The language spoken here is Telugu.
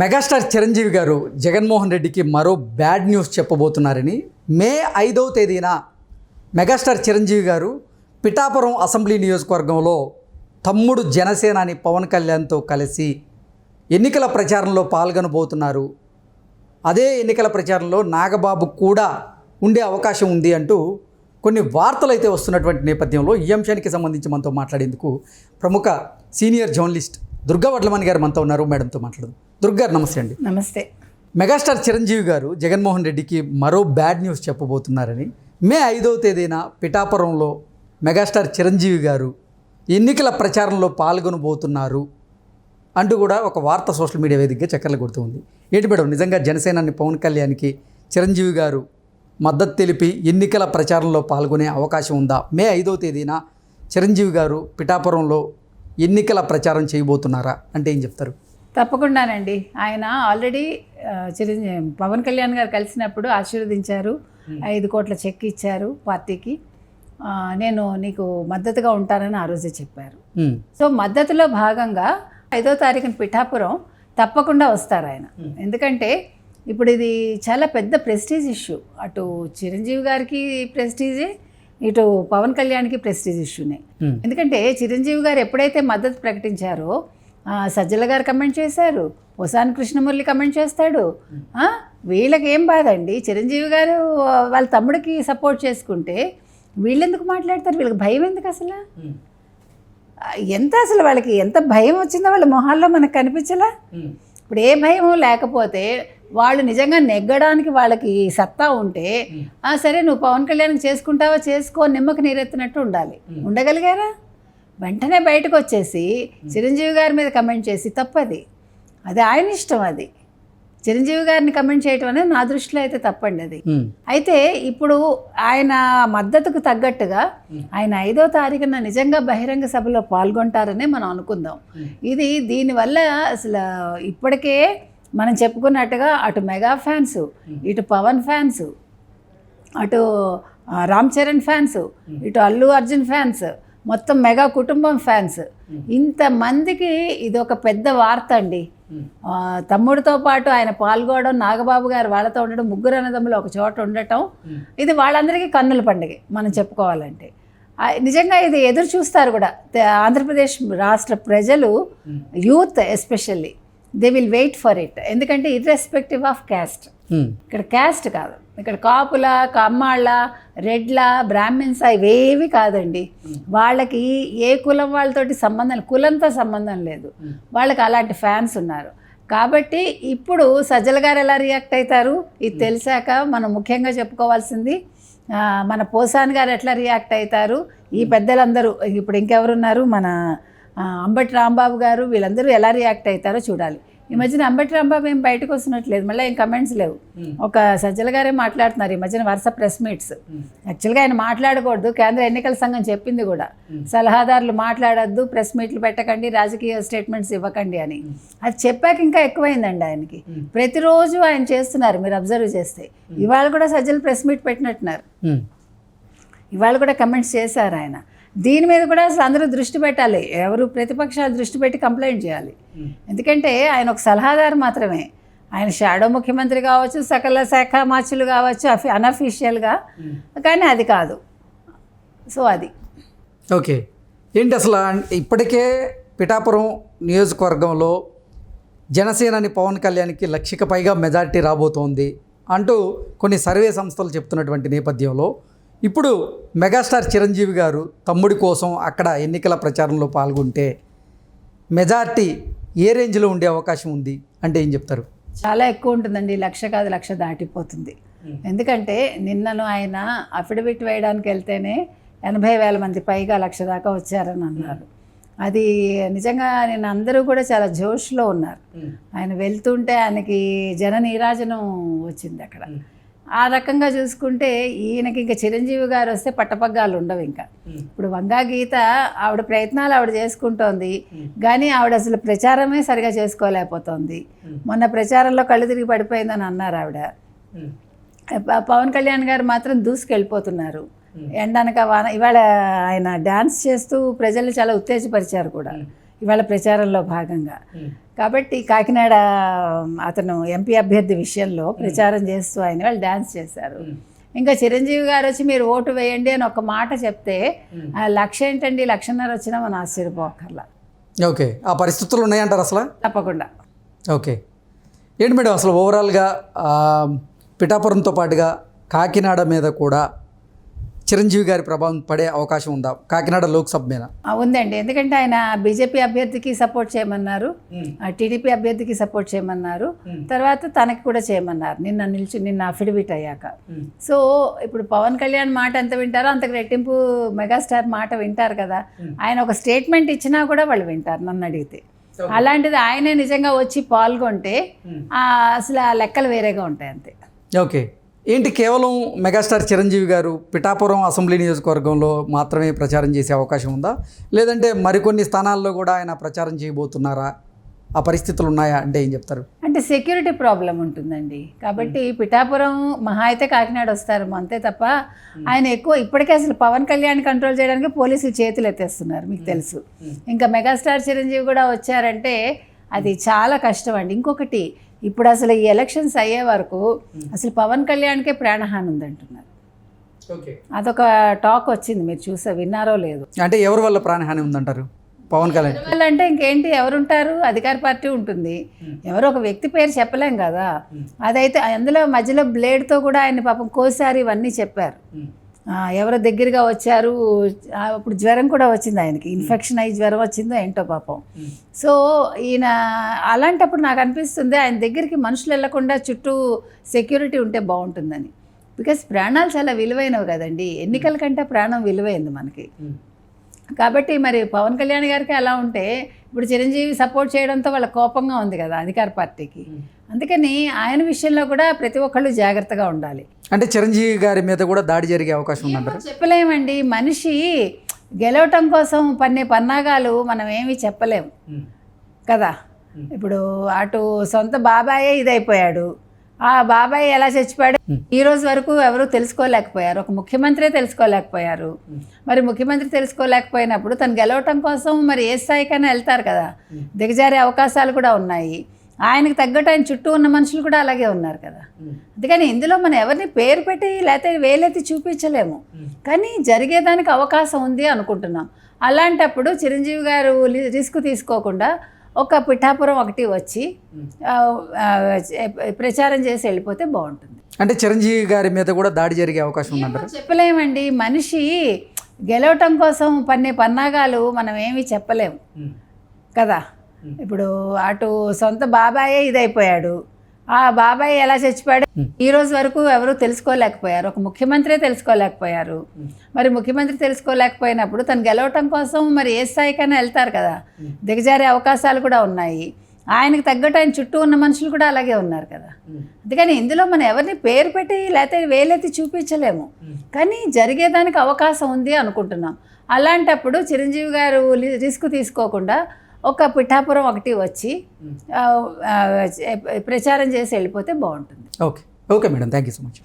మెగాస్టార్ చిరంజీవి గారు జగన్మోహన్ రెడ్డికి మరో బ్యాడ్ న్యూస్ చెప్పబోతున్నారని మే 5వ తేదీన మెగాస్టార్ చిరంజీవి గారు పిఠాపురం అసెంబ్లీ నియోజకవర్గంలో తమ్ముడు జనసేనాని పవన్ కళ్యాణ్తో కలిసి ఎన్నికల ప్రచారంలో పాల్గొనబోతున్నారు. అదే ఎన్నికల ప్రచారంలో నాగబాబు కూడా ఉండే అవకాశం ఉంది అంటూ కొన్ని వార్తలు అయితే వస్తున్నటువంటి నేపథ్యంలో ఈ అంశానికి సంబంధించి మనతో మాట్లాడేందుకు ప్రముఖ సీనియర్ జర్నలిస్ట్ దుర్గా వడ్లమణి గారు మనతో ఉన్నారు. మేడంతో మాట్లాడదాం. దుర్గా గారు నమస్తే అండి. నమస్తే. మెగాస్టార్ చిరంజీవి గారు జగన్మోహన్ రెడ్డికి మరో బ్యాడ్ న్యూస్ చెప్పబోతున్నారని మే 5వ తేదీన పిఠాపురంలో మెగాస్టార్ చిరంజీవి గారు ఎన్నికల ప్రచారంలో పాల్గొనబోతున్నారు అంటూ కూడా ఒక వార్త సోషల్ మీడియా వేదికగా చక్కర్లు కొడుతుంది. ఏంటి మేడం, నిజంగా జనసేనాని పవన్ కళ్యాణ్కి చిరంజీవి గారు మద్దతు తెలిపి ఎన్నికల ప్రచారంలో పాల్గొనే అవకాశం ఉందా? మే 5వ తేదీన చిరంజీవి గారు పిఠాపురంలో ఎన్నికల ప్రచారం చేయబోతున్నారా అంటే ఏం చెప్తారు? తప్పకుండానండి. ఆయన ఆల్రెడీ పవన్ కళ్యాణ్ గారు కలిసినప్పుడు ఆశీర్వదించారు. 5 కోట్ల చెక్ ఇచ్చారు పార్టీకి. నేను నీకు మద్దతుగా ఉంటానని ఆ రోజే చెప్పారు. సో మద్దతులో భాగంగా 5వ తారీఖున పిఠాపురం తప్పకుండా వస్తారు ఆయన. ఎందుకంటే ఇప్పుడు ఇది చాలా పెద్ద ప్రెస్టీజ్ ఇష్యూ. అటు చిరంజీవి గారికి ప్రెస్టీజే, ఇటు పవన్ కళ్యాణ్కి ప్రెస్టీజ్ ఇష్యూనే. ఎందుకంటే చిరంజీవి గారు ఎప్పుడైతే మద్దతు ప్రకటించారో సజ్జల గారు కమెంట్ చేశారు, పోసాని కృష్ణమురళి కమెంట్ చేస్తాడు. వీళ్ళకి ఏం బాధ అండి? చిరంజీవి గారు వాళ్ళ తమ్ముడికి సపోర్ట్ చేసుకుంటే వీళ్ళెందుకు మాట్లాడతారు? వీళ్ళకి భయం ఎందుకు అసలు? అసలు వాళ్ళకి ఎంత భయం వచ్చిందో వాళ్ళ మొహాల్లో మనకు కనిపించలా. ఇప్పుడు ఏ భయం లేకపోతే వాళ్ళు నిజంగా నెగ్గడానికి వాళ్ళకి సత్తా ఉంటే సరే నువ్వు పవన్ కళ్యాణ్ చేసుకుంటావా చేసుకో, నిమ్మకి నీరెత్తినట్టు ఉండాలి. ఉండగలిగారా? వెంటనే బయటకు వచ్చేసి చిరంజీవి గారి మీద కమెంట్ చేసి తప్పది. అది ఆయన ఇష్టం. అది చిరంజీవి గారిని కమెంట్ చేయటం అనేది నా దృష్టిలో అయితే తప్పండి అది. అయితే ఇప్పుడు ఆయన మద్దతుకు తగ్గట్టుగా ఆయన 5వ తారీఖున నిజంగా బహిరంగ సభలో పాల్గొంటారనే మనం అనుకుందాం. ఇది దీనివల్ల అసలు ఇప్పటికే మనం చెప్పుకున్నట్టుగా అటు మెగా ఫ్యాన్స్, ఇటు పవన్ ఫ్యాన్స్, అటు రామ్ చరణ్ ఫ్యాన్స్, ఇటు అల్లు అర్జున్ ఫ్యాన్స్, మొత్తం మెగా కుటుంబం ఫ్యాన్స్, ఇంతమందికి ఇది ఒక పెద్ద వార్త అండి. తమ్ముడితో పాటు ఆయన పాల్గొనడం, నాగబాబు గారు వాళ్ళతో ఉండడం, ముగ్గురు అన్నదమ్ములు ఒక చోట ఉండటం, ఇది వాళ్ళందరికీ కన్నుల పండుగ మనం చెప్పుకోవాలంటే. నిజంగా ఇది ఎదురు చూస్తారు కూడా ఆంధ్రప్రదేశ్ రాష్ట్ర ప్రజలు, youth especially they will wait for it. ఎందుకంటే ఇర్రెస్పెక్టివ్ ఆఫ్ క్యాస్ట్, ఇక్కడ క్యాస్ట్ కాదు, ఇక్కడ కాపుల, కమ్మాళ్ళ, రెడ్ల, బ్రాహ్మిన్స్ ఇవేవి కాదండి. వాళ్ళకి ఏ కులం వాళ్ళతోటి సంబంధం, కులంతో సంబంధం లేదు. వాళ్ళకి అలాంటి ఫ్యాన్స్ ఉన్నారు. కాబట్టి ఇప్పుడు సజ్జల గారు ఎలా రియాక్ట్ అవుతారు ఇది తెలిసాక మనం ముఖ్యంగా చెప్పుకోవాల్సింది మన పోసాని గారు ఎట్లా రియాక్ట్ అవుతారు, ఈ పెద్దలందరూ ఇప్పుడు ఇంకెవరున్నారు, మన అంబటి రాంబాబు గారు, వీళ్ళందరూ ఎలా రియాక్ట్ అవుతారో చూడాలి. ఈ మధ్యన అంబటి రాంబాబు ఏం బయటకు వస్తున్నట్లేదు, మళ్ళీ ఏం కమెంట్స్ లేవు. ఒక సజ్జల గారే మాట్లాడుతున్నారు ఈ మధ్యన వరుస ప్రెస్ మీట్స్. యాక్చువల్గా ఆయన మాట్లాడకూడదు, కేంద్ర ఎన్నికల సంఘం చెప్పింది కూడా, సలహాదారులు మాట్లాడద్దు, ప్రెస్ మీట్లు పెట్టకండి, రాజకీయ స్టేట్మెంట్స్ ఇవ్వకండి అని. అది చెప్పాక ఇంకా ఎక్కువైందండి ఆయనకి. ప్రతిరోజు ఆయన చేస్తున్నారు, మీరు అబ్జర్వ్ చేస్తే. ఇవాళ కూడా సజ్జలు ప్రెస్ మీట్ పెట్టినట్టున్నారు, ఇవాళ కూడా కమెంట్స్ చేశారు ఆయన. దీని మీద కూడా అసలు అందరూ దృష్టి పెట్టాలి, ఎవరు ప్రతిపక్షాలు దృష్టి పెట్టి కంప్లైంట్ చేయాలి. ఎందుకంటే ఆయన ఒక సలహాదారు మాత్రమే. ఆయన షాడో ముఖ్యమంత్రి కావచ్చు, సకల శాఖ మార్చులు కావచ్చు, అన్అఫీషియల్గా, కానీ అది కాదు. సో అది ఓకే. ఏంటి అసలు ఇప్పటికే పిఠాపురం నియోజకవర్గంలో జనసేనాని పవన్ కళ్యాణ్కి 1,00,000కి పైగా మెజారిటీ రాబోతోంది అంటూ కొన్ని సర్వే సంస్థలు చెప్తున్నటువంటి నేపథ్యంలో ఇప్పుడు మెగాస్టార్ చిరంజీవి గారు తమ్ముడి కోసం అక్కడ ఎన్నికల ప్రచారంలో పాల్గొంటే మెజార్టీ ఏ రేంజ్లో ఉండే అవకాశం ఉంది అంటే ఏం చెప్తారు? చాలా ఎక్కువ ఉంటుందండి. 1,00,000 కాదు, 1,00,000 దాటిపోతుంది. ఎందుకంటే నిన్నను ఆయన అఫిడవిట్ వేయడానికి వెళ్తేనే 80,000 మంది పైగా 1,00,000 దాకా వచ్చారని అన్నారు. అది నిజంగా నేను అందరూ కూడా చాలా జోష్లో ఉన్నారు. ఆయన వెళ్తుంటే ఆయనకి జన నీరాజనం వచ్చింది అక్కడ. ఆ రకంగా చూసుకుంటే ఈయనకి ఇంకా చిరంజీవి గారు వస్తే పట్టపగ్గాలు ఉండవు. ఇంకా ఇప్పుడు వంగా గీత ఆవిడ ప్రయత్నాలు ఆవిడ చేసుకుంటోంది, కానీ ఆవిడ అసలు ప్రచారమే సరిగా చేసుకోలేకపోతుంది. మొన్న ప్రచారంలో కళ్ళు తిరిగి పడిపోయిందని అన్నారు ఆవిడ. పవన్ కళ్యాణ్ గారు మాత్రం దూసుకెళ్ళిపోతున్నారు. ఎండనక వాన. ఇవాళ ఆయన డ్యాన్స్ చేస్తూ ప్రజల్ని చాలా ఉత్తేజపరిచారు కూడా ఇవాళ ప్రచారంలో భాగంగా. కాబట్టి కాకినాడ అతను ఎంపీ అభ్యర్థి విషయంలో ప్రచారం చేస్తూ ఆయన వాళ్ళు డ్యాన్స్ చేశారు. ఇంకా చిరంజీవి గారు వచ్చి మీరు ఓటు వేయండి అని ఒక మాట చెప్తే లక్ష ఏంటండి 1,50,000 వచ్చినా మనం ఆశ్చర్యపోకర్లా. ఓకే, ఆ పరిస్థితులు ఉన్నాయంటారు అసలు? తప్పకుండా. ఓకే, ఏంటి మేడం అసలు ఓవరాల్గా పిఠాపురంతో పాటుగా కాకినాడ మీద కూడా చిరంజీవి గారి ప్రభావం పడే అవకాశం ఉందా కాకినాడ లోక్సభ మీద? ఉందండి, ఎందుకంటే ఆయన బీజేపీ అభ్యర్థికి సపోర్ట్ చేయమన్నారు, టీడీపీ అభ్యర్థికి సపోర్ట్ చేయమన్నారు, తర్వాత తనకి కూడా చేయమన్నారు నిన్న అఫిడవిట్ అయ్యాక. సో ఇప్పుడు పవన్ కళ్యాణ్ మాట ఎంత వింటారో అంతకు రెట్టింపు మెగాస్టార్ మాట వింటారు కదా. ఆయన ఒక స్టేట్మెంట్ ఇచ్చినా కూడా వాళ్ళు వింటారు నన్ను అడిగితే. అలాంటిది ఆయనే నిజంగా వచ్చి పాల్గొంటే అసలు ఆ లెక్కలు వేరేగా ఉంటాయి అంతే. ఓకే, ఏంటి కేవలం మెగాస్టార్ చిరంజీవి గారు పిఠాపురం అసెంబ్లీ నియోజకవర్గంలో మాత్రమే ప్రచారం చేసే అవకాశం ఉందా, లేదంటే మరికొన్ని స్థానాల్లో కూడా ఆయన ప్రచారం చేయబోతున్నారా? ఆ పరిస్థితులు ఉన్నాయా అంటే ఏం చెప్తారు? అంటే సెక్యూరిటీ ప్రాబ్లం ఉంటుందండి, కాబట్టి పిఠాపురం మహా అయితే కాకినాడ వస్తారు అంతే తప్ప ఆయన ఎక్కువ ఇప్పటికే అసలు పవన్ కళ్యాణ్ కంట్రోల్ చేయడానికి పోలీసులు చేతులు ఎత్తేస్తున్నారు మీకు తెలుసు. ఇంకా మెగాస్టార్ చిరంజీవి కూడా వచ్చారంటే అది చాలా కష్టం అండి. ఇంకొకటి, ఇప్పుడు అసలు ఈ ఎలక్షన్స్ అయ్యే వరకు అసలు పవన్ కళ్యాణ్కే ప్రాణహాని ఉందంటున్నారు. అదొక టాక్ వచ్చింది, మీరు విన్నారో లేదు. అంటే ఎవరి వల్ల ప్రాణహాని ఉందంటారు? పవన్ కళ్యాణ్ వల్ల అంటే ఇంకేంటి, ఎవరుంటారు? అధికార పార్టీ ఉంటుంది, ఎవరో ఒక వ్యక్తి పేరు చెప్పలేం కదా. అదైతే అందులో మధ్యలో బ్లేడ్తో కూడా ఆయన పాపం కోసారి ఇవన్నీ చెప్పారు. ఎవరో దగ్గరగా వచ్చారు, అప్పుడు జ్వరం కూడా వచ్చింది ఆయనకి, ఇన్ఫెక్షన్ అయ్యి జ్వరం వచ్చిందో ఏంటో పాపం. సో ఈయన అలాంటప్పుడు నాకు అనిపిస్తుంది ఆయన దగ్గరికి మనుషులు వెళ్లకుండా చుట్టూ సెక్యూరిటీ ఉంటే బాగుంటుందని. బికాస్ ప్రాణాలు చాలా విలువైనవి కదండి, ఎన్నికల కంటే ప్రాణం విలువైంది మనకి. కాబట్టి మరి పవన్ కళ్యాణ్ గారికి అలా ఉంటే ఇప్పుడు చిరంజీవి సపోర్ట్ చేయడంతో వాళ్ళ కోపంగా ఉంది కదా అధికార పార్టీకి. అందుకని ఆయన విషయంలో కూడా ప్రతి ఒక్కళ్ళు జాగ్రత్తగా ఉండాలి. అంటే చిరంజీవి గారి మీద కూడా దాడి జరిగే అవకాశం ఉందంటారు? చెప్పలేమండి, మనిషి గెలవటం కోసం పన్నే పన్నాగాలు మనం ఏమీ చెప్పలేము కదా. ఇప్పుడు అటు సొంత బాబాయే ఇదైపోయాడు, ఆ బాబాయ్ ఎలా చచ్చిపోయాడు ఈ రోజు వరకు ఎవరు తెలుసుకోలేకపోయారు, ఒక ముఖ్యమంత్రి తెలుసుకోలేకపోయారు. మరి ముఖ్యమంత్రి తెలుసుకోలేకపోయినప్పుడు తను గెలవటం కోసం మరి ఏ స్థాయికైనా వెళ్తారు కదా, దిగజారే అవకాశాలు కూడా ఉన్నాయి. ఆయనకు తగ్గట్టు ఆయన చుట్టూ ఉన్న మనుషులు కూడా అలాగే ఉన్నారు కదా. అందుకని ఇందులో మనం ఎవరిని పేరు పెట్టి లేకపోతే వేలెత్తి చూపించలేము, కానీ జరిగేదానికి అవకాశం ఉంది అనుకుంటున్నాం. అలాంటప్పుడు చిరంజీవి గారు రిస్క్ తీసుకోకుండా ఒక పిఠాపురం ఒకటి వచ్చి ప్రచారం చేసి వెళ్ళిపోతే బాగుంటుంది. అంటే చిరంజీవి గారి మీద కూడా దాడి జరిగే అవకాశం ఉందంటారు? చెప్పలేమండి, మనిషి గెలవటం కోసం పన్నే పన్నాగాలు మనం ఏమీ చెప్పలేము కదా. ఇప్పుడు అటు సొంత బాబాయే ఇదైపోయాడు, ఆ బాబాయ్ ఎలా చచ్చిపోయాడు ఈ రోజు వరకు ఎవరు తెలుసుకోలేకపోయారు, ఒక ముఖ్యమంత్రి తెలుసుకోలేకపోయారు. మరి ముఖ్యమంత్రి తెలుసుకోలేకపోయినప్పుడు తను గెలవటం కోసం మరి ఏ స్థాయికైనా వెళ్తారు కదా, దిగజారే అవకాశాలు కూడా ఉన్నాయి. ఆయనకు తగ్గట్టు ఆయన చుట్టూ ఉన్న మనుషులు కూడా అలాగే ఉన్నారు కదా. అందుకని ఇందులో మనం ఎవరిని పేరు పెట్టి లేకపోతే వేలెత్తి చూపించలేము, కానీ జరిగేదానికి అవకాశం ఉంది అనుకుంటున్నాం. అలాంటప్పుడు చిరంజీవి గారు రిస్క్ తీసుకోకుండా ఒక పిఠాపురం ఒకటి వచ్చి ప్రచారం చేసి వెళ్ళిపోతే బాగుంటుంది. Okay madam, thank you so much.